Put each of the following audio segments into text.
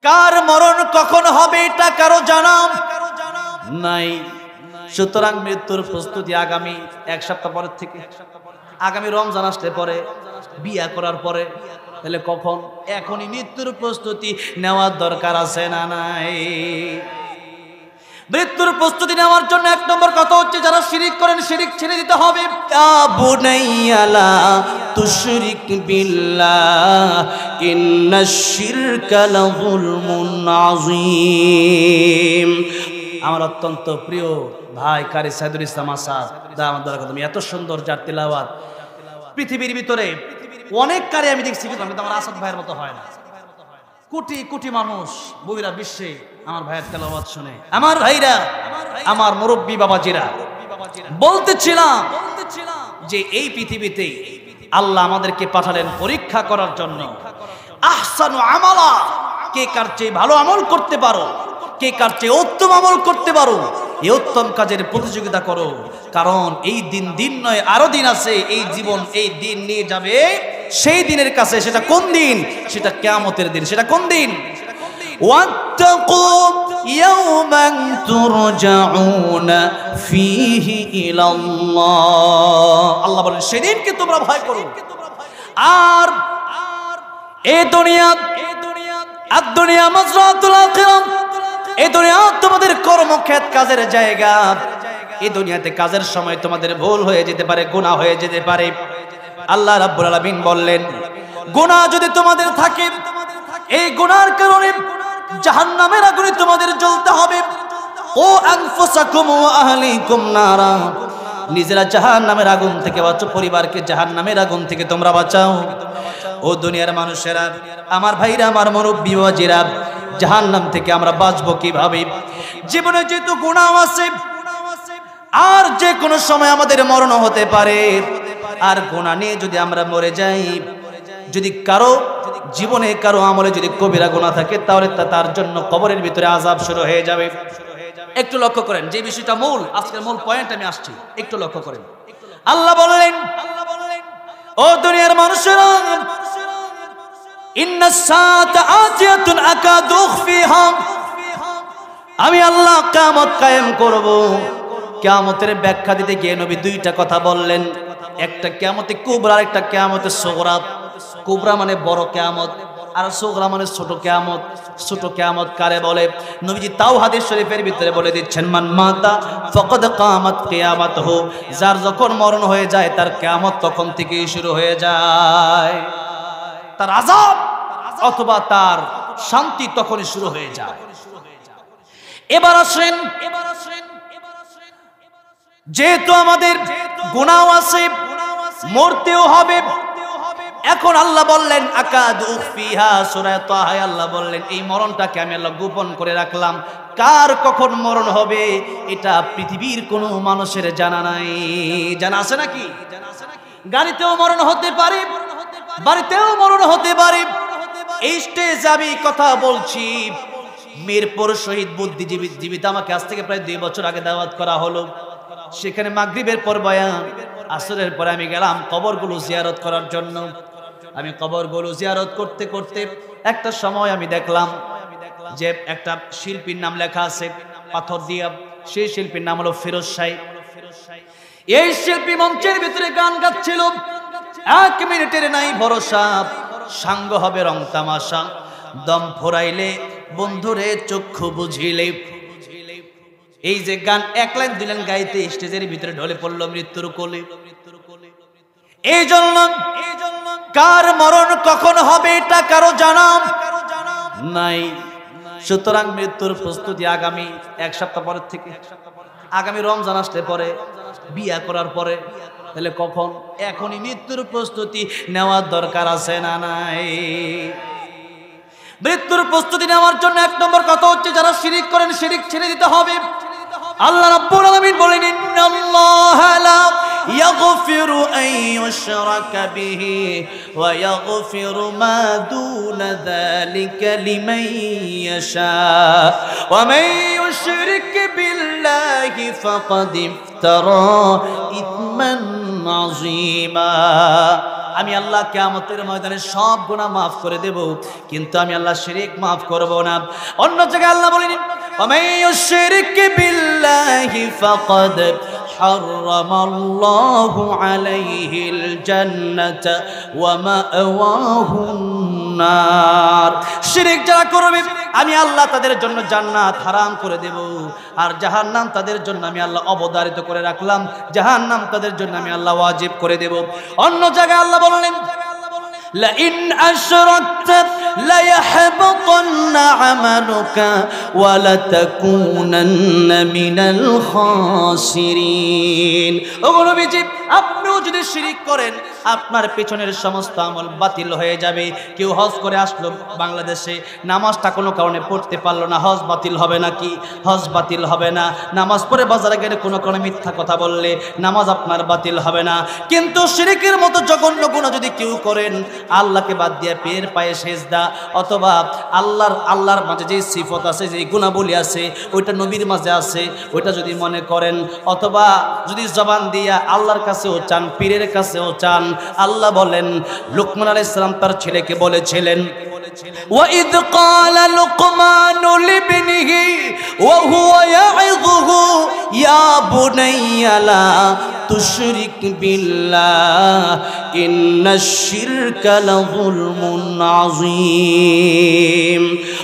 কার মরণ কখন হবে এটা কারো জানা নাই। সুতরাং মৃত্যুর প্রস্তুতি আগামী এক সপ্তাহ পরের থেকে, আগামী রমজান আসলে পরে, বিয়া করার পরে, তাহলে কখন? এখনই মৃত্যুর প্রস্তুতি নেওয়ার দরকার আছে না নাই? মৃত্যুর প্রস্তুতি নেওয়ার জন্য এক নম্বর কথা হচ্ছে, যারা শিরিক করেন শিরিক ছেড়ে দিতে হবে। বুনাইয়া লা তুশরিক বিল্লাহ ইন্নাশ শিরকা লাযুলমুন আযীম। আমার অত্যন্ত প্রিয় ভাই কারি সাইদুল ইসলাম আসাদ দামাত বরকাতুহু, এত সুন্দর যার তিলাওয়াত পৃথিবীর ভিতরে অনেক কারি আমি দেখছি, কিন্তু আমার আসাদ ভাইয়ের মতো হয় না। কোটি কোটি মানুষ বহিরা বিশ্বে আমার ভাইয়ের তেলাওয়াত শুনে। আমার ভাইরা, আমার মুরব্বী বাবাজিরা, বলতেছিলাম যে এই পৃথিবীতে আল্লাহ আমাদেরকে পাঠালেন পরীক্ষা করার জন্য। আহসানু আমালা, কে কার চেয়ে ভালো আমল করতে পারো, কে কার চেয়ে উত্তম আমল করতে পারো, এই উত্তম কাজের প্রতিযোগিতা করো। কারণ এই দিন নয়, আরো দিন আছে। এই জীবন এই দিন নিয়ে যাবে সেই দিনের কাছে। সেটা কোন দিন? সেটা কিয়ামতের দিন। সেটা কোন দিন? ওয়াত্তাকু ইয়াওমান তুরজাউনা ফীহি ইলাল্লাহ। আল্লাহ বলেন সেদিনকে তোমরা ভয় করো। আর এই দুনিয়া আদ-দুনিয়া মাজরাতুল আখিরাহ, এই দুনিয়া তোমাদের কর্মক্ষেত, কাজের জায়গা। এই দুনিয়াতে কাজের সময় তোমাদের ভুল হয়ে যেতে পারে, গুনাহ হয়ে যেতে পারে। আল্লাহ রাব্বুল আলামিন বললেন, গুনাহ যদি তোমাদের থাকে, এই গুনাহর কারণে জাহান্নামের আগুনে তোমাদের জ্বলতে হবে। ও আনফুসাকুম ওয়া আহলিকুম নারা, নিজেরা জাহান্নামের আগুন থেকে বাঁচো, পরিবারকে জাহান্নামের আগুন থেকে তোমরা বাঁচাও। ও দুনিয়ার মানুষেরা, আমার ভাইরা, আমার মুরব্বি ওয়াজিরা, জাহান্নাম থেকে আমরা বাঁচবো কিভাবে? জীবনে যেহেতু গুনাহ আছে, আর যে কোনো সময় আমাদের মরণ হতে পারে। আর গুনাহ নিয়ে যদি আমরা মরে যাই, যদি কারো জীবনে কারো আমলে যদি কবিরা গুনাহ থাকে, তাহলে তার জন্য কবরের ভিতরে আযাব শুরু হয়ে যাবে। একটু লক্ষ্য করেন, যে বিষয়টা মূল, আজকের মূল পয়েন্ট আমি আসছি, একটু লক্ষ্য করেন। আল্লাহ বললেন, ও দুনিয়ার মানুষেরা, ইন্নাস সাআতা আতিয়াতুন আকাদু উখফিহা, আমি আল্লাহ কিয়ামত কায়েম করব। কিয়ামতের ব্যাখ্যা দিতে গিয়ে নবী দুইটা কথা বললেন, একটা কিয়ামতে কুবরা, আর একটা কিয়ামতে সুগরা। কুবরা মানে বড় কিয়ামত, আর সুগরা মানে ছোট কিয়ামত। ছোট কিয়ামত কারে বলে? নবীজি তাও হাদিস শরীফের ভিতরে বলে দিচ্ছেন, মান মাতা ফাকাদ কামাত কিয়ামাতুহু, যার যখন মরণ হয়ে যায় তার কিয়ামত তখন থেকেই শুরু হয়ে যায়। তার আযাব অথবা তার শান্তি তখনই শুরু হয়ে যায়। এবার আসেন, যেহেতু আমাদের গুনাহ আছে, মরতেও হবে। এখন আল্লাহ বললেন আকাদু উখফিহা, সূরা তাহা আল্লাহ বললেন এই মরণটাকে আমি আল্লাহ গোপন করে রাখলাম। কার কখন মরণ হবে এটা পৃথিবীর কোনো মানুষের জানা নাই। জানা আছে নাকি? গাড়িতেও মরণ হতে পারে, বাড়িতেও মরণ হতে পারে। এই স্টেজে আমি কথা বলছি, মিরপুর শহীদ বুদ্ধিজীবী জীবিত আমাকে আজ থেকে প্রায় 2 বছর আগে দাওয়াত করা হলো। সেখানে মাগরিবের পর বয়ান, আসরের পরে আমি গেলাম কবরগুলো জিয়ারত করার জন্য। আমি কবরগুলো জিয়ারত করতে করতে একটা সময় আমি দেখলাম যে একটা শিল্পীর নাম লেখা আছে পাথর দিয়া। সেই শিল্পীর নাম হলো ফিরোজ শাহ। এই শিল্পী মঞ্চের ভিতরে গান গাচ্ছিল, 1 মিনিটের নাই ভরসা, সাঙ্গ হবে রং তামাশা, দম ফোরাইলে বন্ধুরে চক্ষু বুঝিলে। এই যে গান 1 লাইন 2 লাইন গাইতে স্টেজের ভিতরে ঢলে পড়লো মৃত্যুর কোলে। এই জন্য কার মরণ কখন হবে এটা কারো জানা নাই। সুতরাং মৃত্যুর প্রস্তুতি আগামী 1 সপ্তাহ পরের থেকে, আগামী রমজান আসলে পরে, বিয়া করার পরে, তাহলে কখন? এখনই মৃত্যুর প্রস্তুতি নেওয়ার দরকার আছে না নাই? মৃত্যুর প্রস্তুতি নেওয়ার জন্য 1 নম্বর কথা হচ্ছে, যারা শিরিক করেন শিরিক ছেড়ে দিতে হবে। আল্লাহ রাব্বুল আলামিন বলেন, ইন্নাল্লাহা লা ইয়াগফিরু আন ইউশরাকা বিহি ওয়া ইয়াগফিরু মা দুনা যালিকা লিমান ইয়াশা ওয়া মান ইউশরিক বিল্লাহি ফাকাদ ইফতারা ইসমান আযীমা। আমি আল্লাহ কিয়ামতের ময়দানে সব গুনাহ মাফ করে দেব, কিন্তু আমি আল্লাহ শিরক মাফ করব না। অন্য জায়গায় আল্লাহ বলেন ওয়ামান ইউশরিক বিল্লাহি ফাকাদ হারামাল্লাহু আলাইহিল জান্নাতা ওয়া মাআওয়াহুন নার। শিরক যারা করবে আমি আল্লাহ তাদের জন্য জান্নাত হারাম করে দেব, আর জাহান্নাম তাদের জন্য আমি আল্লাহ অবধারিত করে রাখলাম, জাহান্নাম তাদের জন্য আমি আল্লাহ ওয়াজিব করে দেব। অন্য জায়গায় আল্লাহ বললেন لئن أشركت ليحبطن عملك ولتكونن من الخاسرين। ওগো নবীজি, আপনিও যদি শিরক করেন আপনার পেছনের সমস্ত আমল বাতিল হয়ে যাবে। কেউ হজ করে আসলো বাংলাদেশে, নামাজটা কোনো কারণে পড়তে পারলো না, হজ বাতিল হবে নাকি? হজ বাতিল হবে না। নামাজ পড়ে বাজারে গেলে কোনো কারণে মিথ্যা কথা বললে নামাজ আপনার বাতিল হবে না। কিন্তু শিরকের মতো জঘন্য গুনাহ যদি কেউ করেন, আল্লাহকে বাদ দিয়ে পীরের পায়ে সেজদা অথবা আল্লাহর মাঝে যে সিফত আছে, যে গুণাবলী আছে, ওইটা নবীর মাঝে আছে, ওইটা যদি মনে করেন, অথবা যদি জবান দিয়া আল্লাহর কাছেও চান, পীরের কাছেও চান, আল্লাহ বলেন লুকমান আলাইহিস সালাম তার ছেলেকে বলেছিলেন وَإِذْ قَالَ لُقْمَانُ لِابْنِهِ وَهُوَ يَعِظُهُ يَا بُنَيَّ لَا تُشْرِكْ بِاللَّهِ إِنَّ الشِّرْكَ لَظُلْمٌ عَظِيمٌ।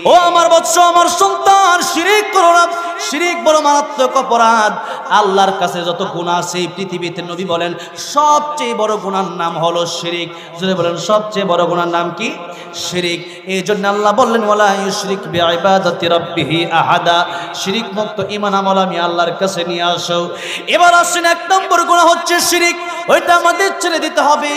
ও আমার বৎস, আমার সন্তান, শিরক করো না। শিরক বড় মারাত্মক অপরাধ। আল্লাহর কাছে যত গুনাহ আছে পৃথিবীতে, নবী বলেন সবচেয়ে বড় গুনার নাম হলো শিরক। যদি বলেন সবচেয়ে বড় গুনার নাম কি? শিরক। এই জন্য আল্লাহ বললেন ওয়ালা ইউশরিক বিইবাদাতি রাব্বিহি আহাদা। শিরক মুক্ত ঈমান আমল আমি আল্লাহর কাছে নিয়ে আসো। এবার আসেন এক নম্বর গুনাহ হচ্ছে শিরক, ওইটা আমাদের ছেড়ে দিতে হবে।